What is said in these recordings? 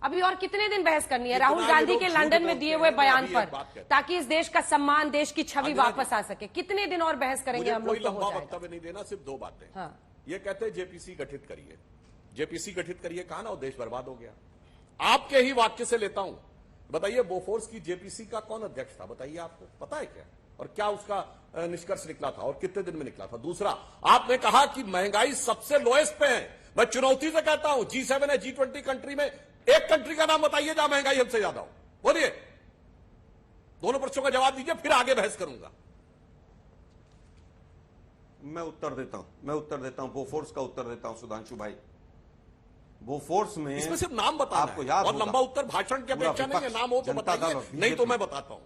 अभी और कितने दिन बहस करनी है राहुल गांधी के लंदन में दिए हुए बयान पर, ताकि इस देश का सम्मान, देश की छवि वापस आ सके? कितने दिन और बहस करेंगे हम लोग? कोई लंबा वक्तव्य नहीं देना, सिर्फ दो बातें। हाँ। ये कहते हैं जेपीसी गठित करिए, जेपीसी गठित करिए, कहा ना, वो देश बर्बाद हो गया। आपके ही वाक्य से लेता हूं, बताइए बोफोर्स की जेपीसी का कौन अध्यक्ष था? बताइए, आपको पता है क्या? और क्या उसका निष्कर्ष निकला था और कितने दिन में निकला था? दूसरा, आपने कहा कि महंगाई सबसे लोएस्ट पे है। मैं चुनौती से कहता हूं, G7 है, G20 कंट्री में एक कंट्री का नाम बताइए जहां महंगाई हमसे ज्यादा हो। बोलिए, दोनों प्रश्नों का जवाब दीजिए, फिर आगे बहस करूंगा। मैं उत्तर देता हूं, बोफोर्स का उत्तर देता हूं सुधांशु भाई। बोफोर्स में इसमें सिर्फ नाम बताना आपको है, याद और होगा, लंबा उत्तर भाषण की अपेक्षा नहीं है। नाम हो तो बताइए, नहीं तो मैं बताता हूं।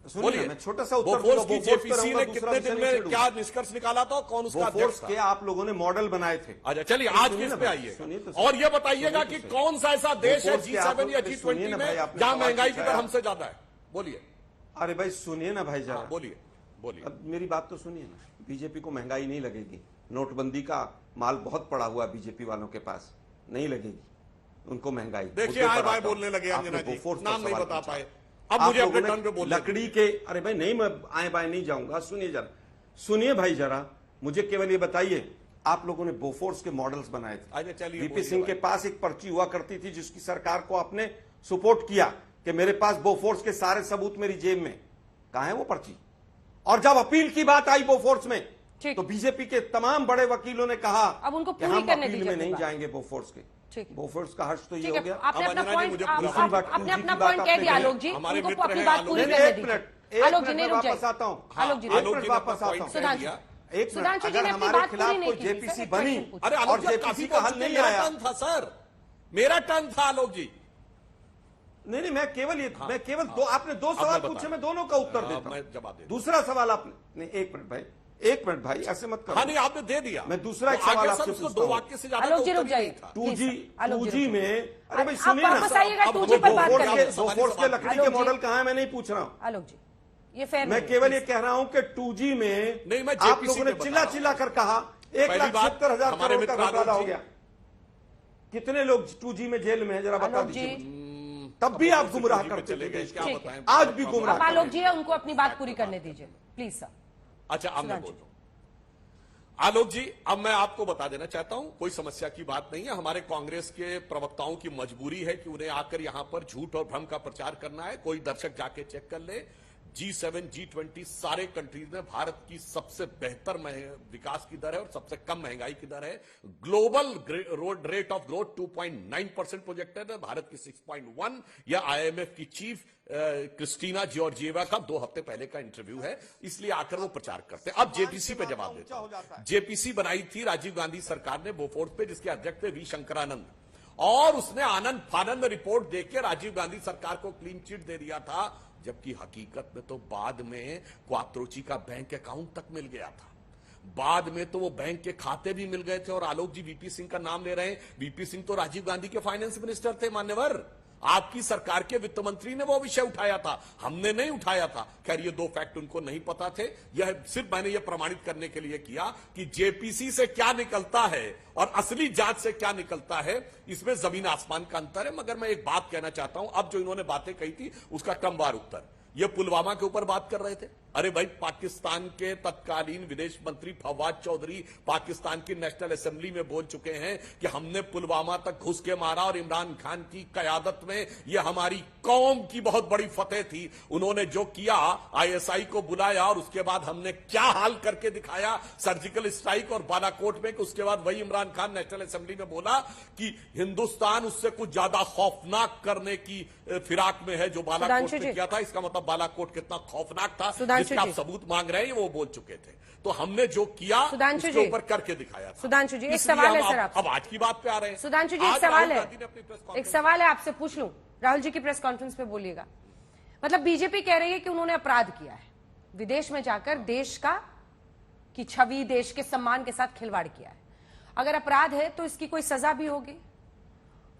सुनिए, मैं छोटा सा उत्तर बोफोर्स की जेपीसी ने कितने दिन में क्या निष्कर्ष निकाला था, कौन उसका अध्यक्ष था? के आप लोगों ने मॉडल बनाए थे। अच्छा, चलिए आज किस पे आइएगा, और ये बताइएगा कि कौन सा ऐसा देश है G7 या G20 में जहां महंगाई की दर हमसे ज्यादा है? बोलिए। अरे भाई सुनिए ना भाई जरा, बोलिए बोलिए। अब मेरी बात तो सुनिए ना। बीजेपी को महंगाई नहीं लगेगी, नोटबंदी का माल बहुत पड़ा हुआ बीजेपी वालों के पास, नहीं लगेगी उनको महंगाई। देखिए, आए बाय बोलने लगे अंजना जी, नाम नहीं बता पाए। अब मुझे अपने टर्न पे बोलने लकड़ी के, अरे भाई नहीं, मैं आए बाय नहीं जाऊंगा। सुनिए जरा, सुनिए भाई जरा, मुझे केवल ये बताइए, आप लोगों ने बोफोर्स के मॉडल्स बनाए थे। वीपी सिंह के पास एक पर्ची हुआ करती थी जिसकी सरकार को आपने सपोर्ट किया कि मेरे पास बोफोर्स के सारे सबूत मेरी जेब में। कहां है वो पर्ची? और जब अपील की बात आई बोफोर्स में, तो बीजेपी के तमाम बड़े वकीलों ने कहा अब उनको कि हम अपील में नहीं जाएंगे बोफोर्स के। बोफोर्स का हर्ष तो ये हो गया। आपने अपना पॉइंट कह दिया आलोक जी, उनको अपनी बात पूरी करने दीजिए। आलोक जी, नहीं रुक जाइए। वापस आता हूँ, आलोक जी वापस आता हूँ। सुधांशु जी ने अपनी बात पूरी नहीं की। जेपीसी बनी अरे और जेपीसी का हल नहीं आया था सर, मेरा टर्न था आलोक जी। नहीं, मैं केवल दो, आपने दो सवाल पूछे, मैं दोनों का उत्तर देता हूं। जवाब दे। दूसरा सवाल आपने, एक मिनट भाई ऐसे मत करो। हाँ, नहीं आपने दे दिया। मैं दूसरा एक सवाल आपसे पूछता हूं। 2 वाक्य से ज्यादा आलोक जी रुक जाइए। 2G में, अरे भाई सुनिए ना, बोफोर्स के लकड़ी के मॉडल कहां है मैं नहीं पूछ रहा हूं आलोक जी, ये फेयर मैं केवल ये कह रहा हूं कि 2G में आप लोगों ने चिल्ला कर कहा 1,70,000 करोड़ का घोटाला हो गया। कितने लोग 2G में जेल में है जरा बता दीजिए। तब भी आप गुमराह करते थे, आज भी गुमराह। आलोक जी है, उनको अपनी बात पूरी करने दीजिए प्लीज सर। अच्छा, अब मैं बोल रहा हूं। आलोक जी, अब मैं आपको बता देना चाहता हूं, कोई समस्या की बात नहीं है। हमारे कांग्रेस के प्रवक्ताओं की मजबूरी है कि उन्हें आकर यहां पर झूठ और भ्रम का प्रचार करना है। कोई दर्शक जाके चेक कर ले, G7 G20 सारे कंट्रीज में भारत की सबसे बेहतर विकास की दर है और सबसे कम महंगाई की दर है। Global rate of growth 2.9% projected है, भारत की 6.1। यह IMF की चीफ क्रिस्टीना जॉर्जिएवा का 2 हफ्ते पहले का इंटरव्यू है, इसलिए आकर वो प्रचार करते हैं। अब जेपीसी पे जवाब देता हूं। जेपीसी बनाई थी राजीव गांधी सरकार ने बोफोर्स पे, जिसके अध्यक्ष थे वी शंकरानंद, और उसने आनंद फानंद रिपोर्ट देकर राजीव गांधी सरकार को क्लीन चिट दे दिया था, जबकि हकीकत में तो बाद में क्वात्रोची का बैंक अकाउंट तक मिल गया था। बाद में तो वो बैंक के खाते भी मिल गए थे। और आलोक जी वीपी सिंह का नाम ले रहे हैं, वीपी सिंह तो राजीव गांधी के फाइनेंस मिनिस्टर थे मान्यवर। आपकी सरकार के वित्त मंत्री ने वो विषय उठाया था, हमने नहीं उठाया था। खैर, ये 2 फैक्ट उनको नहीं पता थे। यह सिर्फ मैंने यह प्रमाणित करने के लिए किया कि जेपीसी से क्या निकलता है और असली जांच से क्या निकलता है, इसमें जमीन आसमान का अंतर है। मगर मैं एक बात कहना चाहता हूं, अब जो इन्होंने बातें कही थी उसका क्रमवार उत्तर। ये पुलवामा के ऊपर बात कर रहे थे। अरे भाई, पाकिस्तान के तत्कालीन विदेश मंत्री फवाद चौधरी पाकिस्तान की नेशनल असेंबली में बोल चुके हैं कि हमने पुलवामा तक घुस के मारा और इमरान खान की कयादत में यह हमारी कौम की बहुत बड़ी फतेह थी। उन्होंने जो किया, ISI को बुलाया और उसके बाद हमने क्या हाल करके दिखाया सर्जिकल स्ट्राइक और बालाकोट में, कि उसके बाद वही इमरान खान नेशनल असेंबली में बोला कि हिंदुस्तान उससे कुछ ज्यादा खौफनाक करने की फिराक में है जो बालाकोट में किया था। इसका मतलब बालाकोट कितना खौफनाक था, जिसका आप सबूत मांग रहे हैं, वो बोल चुके थे। तो हमने जो किया उसके ऊपर करके दिखाया था। सुधांशु जी, एक सवाल है सर आपसे। अब आज की बात पे आ रहे हैं। सुधांशु जी, एक सवाल है आपसे पूछ लूं। राहुल जी की प्रेस कॉन्फ्रेंस पे बोलिएगा। मतलब बीजेपी कह रही है कि उन्होंने अपराध किया है, विदेश में जाकर देश की छवि, देश के सम्मान के साथ खिलवाड़ किया है। अगर अपराध है तो इसकी कोई सजा भी होगी,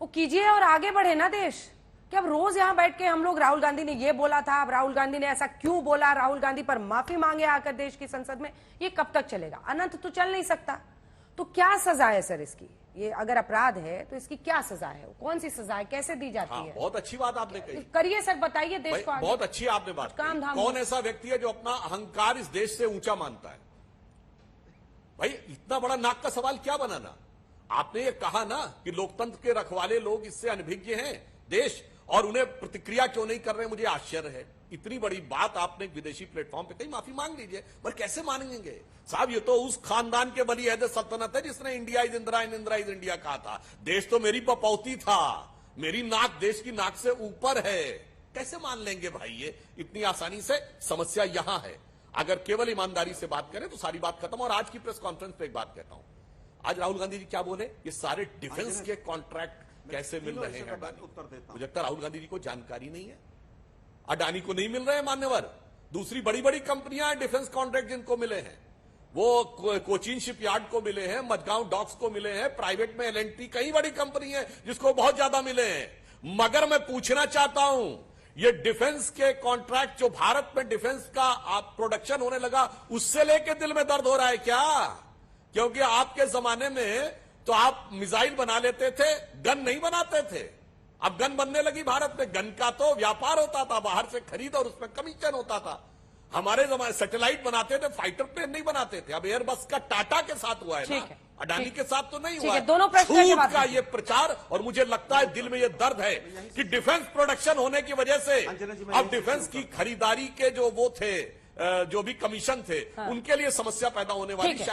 वो कीजिए और आगे बढ़े ना देश। कि अब रोज यहां बैठ के हम लोग राहुल गांधी ने ये बोला था, अब राहुल गांधी ने ऐसा क्यों बोला, राहुल गांधी पर माफी मांगे आकर देश की संसद में, ये कब तक चलेगा? अनंत तो चल नहीं सकता। तो क्या सजा है सर इसकी? ये अगर अपराध है तो इसकी क्या सजा है, कौन सी सजा है, कैसे दी जाती हाँ, है? बहुत अच्छी बात आपने कही। करिए सर, बताइए देश को आगे। बहुत अच्छी आपने बात काम कही। धाम कौन ऐसा व्यक्ति है जो अपना अहंकार इस देश से ऊंचा मानता है? भाई इतना बड़ा नाक का सवाल क्या बनाना? आपने ये कहा ना कि लोकतंत्र के रखवाले लोग इससे अनभिज्ञ हैं देश, और उन्हें प्रतिक्रिया क्यों नहीं कर रहे? मुझे आश्चर्य है। इतनी बड़ी बात आपने एक विदेशी प्लेटफॉर्म पे कही, माफी मांग लीजिए, पर कैसे मांगेंगे साहब? ये तो उस खानदान के वली अहद सल्तनत है जिसने India is Indira and Indira is India कहा था। देश तो मेरी पपौती था, मेरी नाक देश की नाक से ऊपर है। कैसे मान लेंगे भाई ये इतनी आसानी से? समस्या यहां है। अगर केवल ईमानदारी से बात करें तो सारी बात खत्म। और आज की प्रेस कॉन्फ्रेंस पे एक बात कहता हूं, आज राहुल गांधी जी क्या बोले? ये सारे डिफेंस के कॉन्ट्रैक्ट कैसे मिल रहे हैं अडानी? मुझे लगता है राहुल गांधी जी को जानकारी नहीं है। अडानी को नहीं मिल रहे हैं मान्यवर, दूसरी बड़ी बड़ी कंपनियां हैं डिफेंस कॉन्ट्रैक्ट जिनको मिले हैं, वो कोचीन शिपयार्ड को मिले हैं, मडगांव डॉक्स को मिले हैं, प्राइवेट में L&T कई बड़ी कंपनी है जिसको बहुत ज्यादा मिले हैं। मगर मैं पूछना चाहता हूं, ये डिफेंस के कॉन्ट्रैक्ट जो भारत में डिफेंस का प्रोडक्शन होने लगा, उससे लेके दिल में दर्द हो रहा है क्या? क्योंकि आपके जमाने में तो आप मिसाइल बना लेते थे, गन नहीं बनाते थे। अब गन बनने लगी भारत में। गन का तो व्यापार होता था, बाहर से खरीद और उसमें कमीशन होता था। हमारे जमाने सैटेलाइट बनाते थे, फाइटर प्लेन नहीं बनाते थे। अब एयरबस का टाटा के साथ हुआ है ना, अडानी के साथ तो नहीं हुआ है। दोनों झूठ का ये प्रचार, और मुझे लगता है दिल में ये दर्द है कि डिफेंस प्रोडक्शन होने की वजह से अब डिफेंस की खरीदारी के जो वो थे, जो भी कमीशन थे, उनके लिए समस्या पैदा होने वाली।